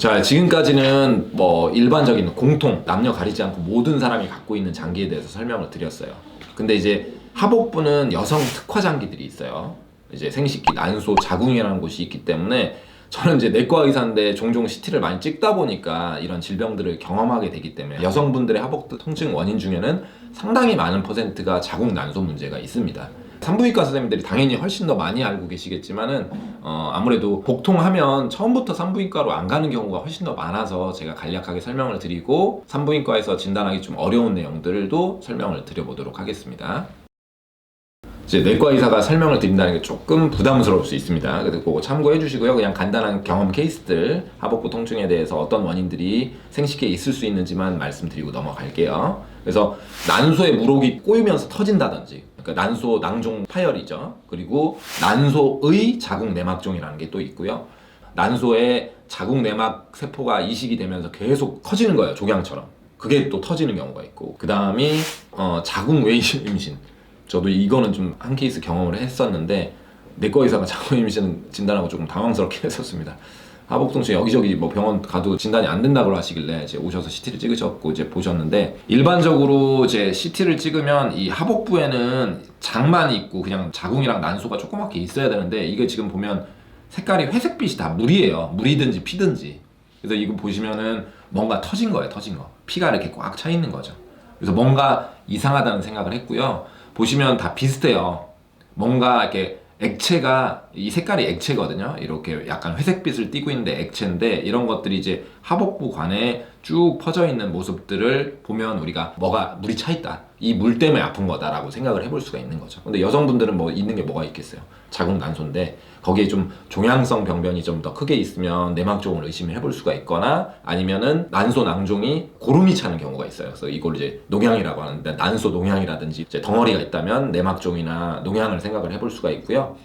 자, 지금까지는 뭐 일반적인 공통, 남녀 가리지 않고 모든 사람이 갖고 있는 장기에 대해서 설명을 드렸어요. 근데 이제 하복부는 여성 특화 장기들이 있어요. 이제 생식기, 난소, 자궁이라는 곳이 있기 때문에 저는 이제 내과 의사인데 종종 CT를 많이 찍다 보니까 이런 질병들을 경험하게 되기 때문에 여성분들의 하복부 통증 원인 중에는 상당히 많은 퍼센트가 자궁 난소 문제가 있습니다. 산부인과 선생님들이 당연히 훨씬 더 많이 알고 계시겠지만은 아무래도 복통하면 처음부터 산부인과로 안 가는 경우가 훨씬 더 많아서 제가 간략하게 설명을 드리고 산부인과에서 진단하기 좀 어려운 내용들도 설명을 드려보도록 하겠습니다. 이제 내과 의사가 설명을 드린다는 게 조금 부담스러울 수 있습니다. 그리고 참고해 주시고요. 그냥 간단한 경험 케이스들, 하복부 통증에 대해서 어떤 원인들이 생식기에 있을 수 있는지만 말씀드리고 넘어갈게요. 그래서 난소의 물혹이 꼬이면서 터진다든지, 그러니까 난소 낭종 파열이죠. 그리고 난소의 자궁 내막종이라는 게 또 있고요. 난소에 자궁 내막 세포가 이식이 되면서 계속 커지는 거예요. 조경처럼. 그게 또 터지는 경우가 있고, 그 다음이 자궁 외 임신. 저도 이거는 좀 한 케이스 경험을 했었는데 내과 의사가 자궁 임신 진단하고 조금 당황스럽게 했었습니다. 하복통증 여기저기 뭐 병원 가도 진단이 안 된다고 하시길래 이제 오셔서 CT를 찍으셨고 이제 보셨는데, 일반적으로 이제 CT를 찍으면 이 하복부에는 장만 있고 그냥 자궁이랑 난소가 조그맣게 있어야 되는데, 이게 지금 보면 색깔이 회색빛이 다 물이에요. 물이든지 피든지. 그래서 이거 보시면은 뭔가 터진 거예요. 터진 거. 피가 이렇게 꽉 차 있는 거죠. 그래서 뭔가 이상하다는 생각을 했고요. 보시면 다 비슷해요. 뭔가 이렇게 액체가, 이 색깔이 액체거든요. 이렇게 약간 회색빛을 띠고 있는데 액체인데, 이런 것들이 이제 하복부 관에 쭉 퍼져 있는 모습들을 보면 우리가 뭐가 물이 차 있다, 이 물 때문에 아픈 거다라고 생각을 해볼 수가 있는 거죠. 근데 여성분들은 뭐 있는 게 뭐가 있겠어요. 자궁 난소인데 거기에 좀 종양성 병변이 좀 더 크게 있으면 내막종을 의심해 볼 수가 있거나, 아니면은 난소 낭종이 고름이 차는 경우가 있어요. 그래서 이걸 이제 농양이라고 하는데, 난소 농양이라든지 이제 덩어리가 있다면 내막종이나 농양을 생각을 해볼 수가 있고요.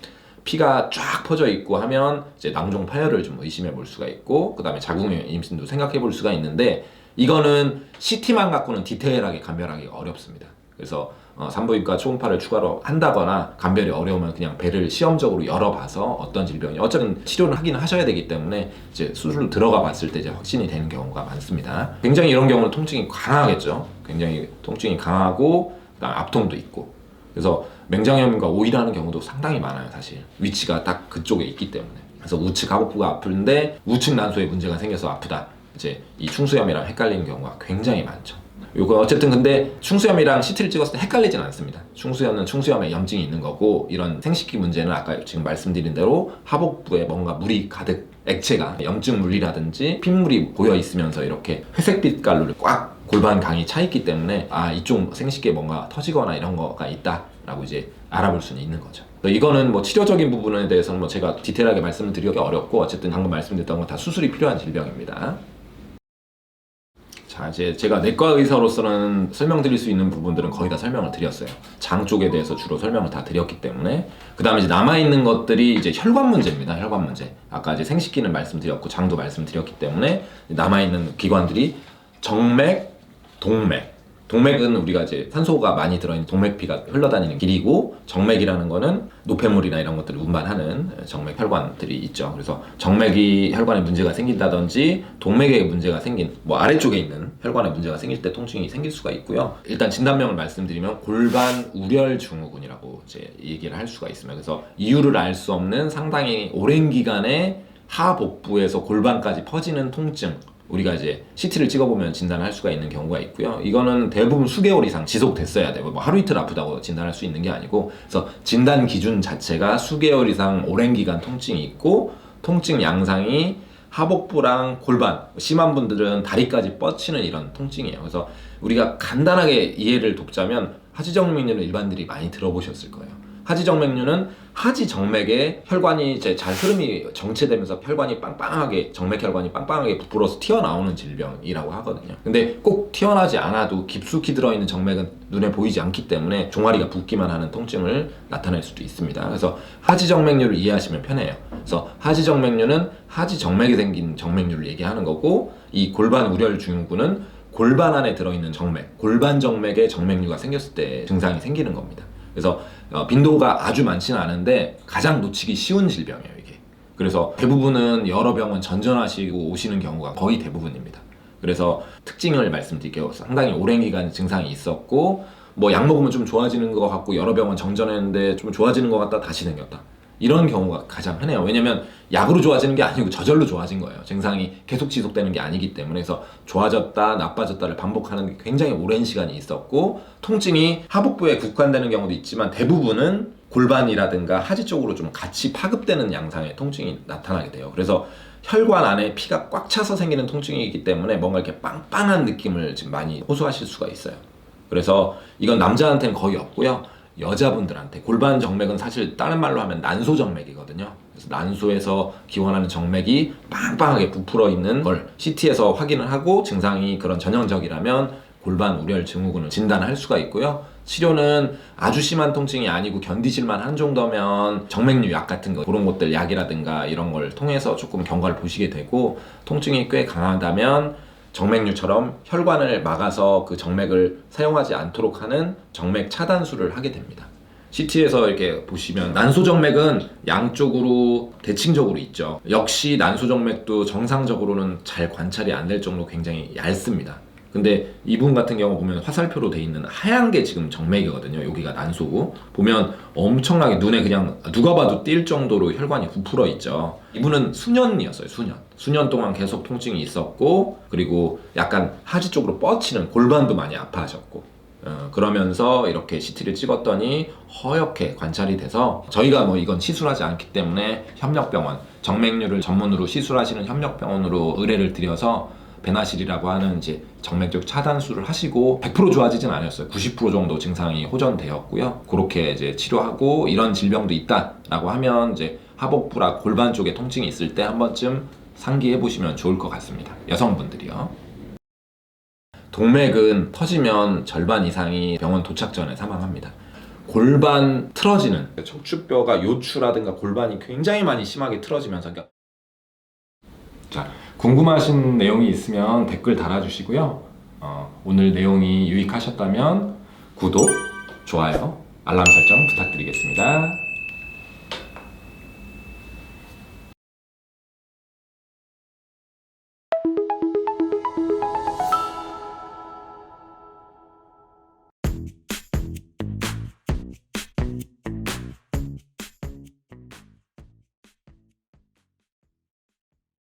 피가 쫙 퍼져 있고 하면 이제 낭종 파열을 좀 의심해 볼 수가 있고, 그 다음에 자궁 임신도 생각해 볼 수가 있는데, 이거는 CT만 갖고는 디테일하게 감별하기 어렵습니다. 그래서 산부인과 초음파를 추가로 한다거나 감별이 어려우면 그냥 배를 시험적으로 열어봐서 어떤 질병이, 어쨌든 치료를 하긴 하셔야 되기 때문에 이제 수술로 들어가 봤을 때 이제 확신이 되는 경우가 많습니다. 굉장히 이런 경우는 통증이 강하겠죠. 굉장히 통증이 강하고 그다음 압통도 있고, 그래서 맹장염과 오일하는 경우도 상당히 많아요. 사실 위치가 딱 그쪽에 있기 때문에. 그래서 우측 하복부가 아픈데 우측 난소에 문제가 생겨서 아프다, 이제 이 충수염이랑 헷갈리는 경우가 굉장히 많죠. 요거 어쨌든 근데 충수염이랑 CT를 찍었을 때 헷갈리진 않습니다. 충수염은 충수염에 염증이 있는 거고, 이런 생식기 문제는 아까 지금 말씀드린 대로 하복부에 뭔가 물이 가득, 액체가 염증 물이라든지 핏물이 고여 있으면서 이렇게 회색빛 깔로 꽉 골반강이 차 있기 때문에 이쪽 생식기에 뭔가 터지거나 이런 거가 있다라고 이제 알아볼 수는 있는 거죠. 이거는 뭐 치료적인 부분에 대해서는 뭐 제가 디테일하게 말씀을 드리기 어렵고, 어쨌든 방금 말씀드렸던 건 다 수술이 필요한 질병입니다. 자, 이제 제가 내과 의사로서는 설명드릴 수 있는 부분들은 거의 다 설명을 드렸어요. 장 쪽에 대해서 주로 설명을 다 드렸기 때문에. 그 다음에 이제 남아있는 것들이 이제 혈관 문제입니다. 혈관 문제. 아까 이제 생식기는 말씀드렸고 장도 말씀드렸기 때문에 남아있는 기관들이 정맥, 동맥. 동맥은 우리가 이제 산소가 많이 들어있는 동맥피가 흘러다니는 길이고, 정맥이라는 거는 노폐물이나 이런 것들을 운반하는 정맥 혈관들이 있죠. 그래서 정맥이 혈관에 문제가 생긴다든지 동맥에 문제가 생긴, 뭐 아래쪽에 있는 혈관에 문제가 생길 때 통증이 생길 수가 있고요. 일단 진단명을 말씀드리면 골반 우렬 증후군이라고 이제 얘기를 할 수가 있습니다. 그래서 이유를 알 수 없는 상당히 오랜 기간에 하복부에서 골반까지 퍼지는 통증, 우리가 이제 CT를 찍어보면 진단할 수가 있는 경우가 있고요. 이거는 대부분 수개월 이상 지속됐어야 돼요. 뭐 하루 이틀 아프다고 진단할 수 있는 게 아니고, 그래서 진단 기준 자체가 수개월 이상 오랜 기간 통증이 있고, 통증 양상이 하복부랑 골반, 심한 분들은 다리까지 뻗치는 이런 통증이에요. 그래서 우리가 간단하게 이해를 돕자면, 하지정맥류는 일반들이 많이 들어보셨을 거예요. 하지정맥류는 하지정맥에 혈관이 이제 잘 흐름이 정체되면서 혈관이 빵빵하게, 정맥혈관이 빵빵하게 부풀어서 튀어나오는 질병이라고 하거든요. 근데 꼭 튀어나지 않아도 깊숙이 들어있는 정맥은 눈에 보이지 않기 때문에 종아리가 붓기만 하는 통증을 나타낼 수도 있습니다. 그래서 하지정맥류를 이해하시면 편해요. 그래서 하지정맥류는 하지정맥에 생긴 정맥류를 얘기하는 거고, 이 골반 우렬 증후군은 골반 안에 들어있는 정맥, 골반 정맥에 정맥류가 생겼을 때 증상이 생기는 겁니다. 그래서 빈도가 아주 많지는 않은데 가장 놓치기 쉬운 질병이에요, 이게. 그래서 대부분은 여러 병원 전전하시고 오시는 경우가 거의 대부분입니다. 그래서 특징을 말씀드릴게요. 상당히 오랜 기간 증상이 있었고 뭐 약 먹으면 좀 좋아지는 것 같고 여러 병원 정전했는데 좀 좋아지는 것 같다 다시 생겼다. 이런 경우가 가장 흔해요. 왜냐면 약으로 좋아지는 게 아니고 저절로 좋아진 거예요. 증상이 계속 지속되는 게 아니기 때문에. 그래서 좋아졌다 나빠졌다를 반복하는 게 굉장히 오랜 시간이 있었고 통증이 하복부에 국한되는 경우도 있지만 대부분은 골반이라든가 하지 쪽으로 좀 같이 파급되는 양상의 통증이 나타나게 돼요. 그래서 혈관 안에 피가 꽉 차서 생기는 통증이기 때문에 뭔가 이렇게 빵빵한 느낌을 지금 많이 호소하실 수가 있어요. 그래서 이건 남자한테는 거의 없고요. 여자분들한테 골반 정맥은 사실 다른 말로 하면 난소 정맥이거든요. 그래서 난소에서 기원하는 정맥이 빵빵하게 부풀어 있는 걸 CT에서 확인을 하고 증상이 그런 전형적이라면 골반 우렬 증후군을 진단할 수가 있고요. 치료는 아주 심한 통증이 아니고 견디실만 한 정도면 정맥류 약 같은 거 그런 것들 약이라든가 이런 걸 통해서 조금 경과를 보시게 되고 통증이 꽤 강하다면 정맥류처럼 혈관을 막아서 그 정맥을 사용하지 않도록 하는 정맥 차단술을 하게 됩니다. CT에서 이렇게 보시면 난소정맥은 양쪽으로 대칭적으로 있죠. 역시 난소정맥도 정상적으로는 잘 관찰이 안 될 정도로 굉장히 얇습니다. 근데 이분 같은 경우 보면 화살표로 돼 있는 하얀 게 지금 정맥이거든요. 여기가 난소고 보면 엄청나게 눈에 그냥 누가 봐도 띌 정도로 혈관이 부풀어 있죠. 이분은 수년이었어요. 수년 동안 계속 통증이 있었고 그리고 약간 하지 쪽으로 뻗치는 골반도 많이 아파하셨고 그러면서 이렇게 CT를 찍었더니 허옇게 관찰이 돼서 저희가 뭐 이건 시술하지 않기 때문에 협력병원 정맥류를 전문으로 시술하시는 협력병원으로 의뢰를 드려서 베나실이라고 하는 이제 정맥적 차단술을 하시고 100% 좋아지진 않았어요. 90% 정도 증상이 호전되었고요. 그렇게 이제 치료하고 이런 질병도 있다라고 하면 이제 하복부라 골반 쪽에 통증이 있을 때 한 번쯤 상기해 보시면 좋을 것 같습니다. 여성분들이요. 동맥은 터지면 절반 이상이 병원 도착 전에 사망합니다. 골반 틀어지는 척추뼈가 요추라든가 골반이 굉장히 많이 심하게 틀어지면서 자, 궁금하신 내용이 있으면 댓글 달아주시고요. 오늘 내용이 유익하셨다면 구독, 좋아요, 알람 설정 부탁드리겠습니다.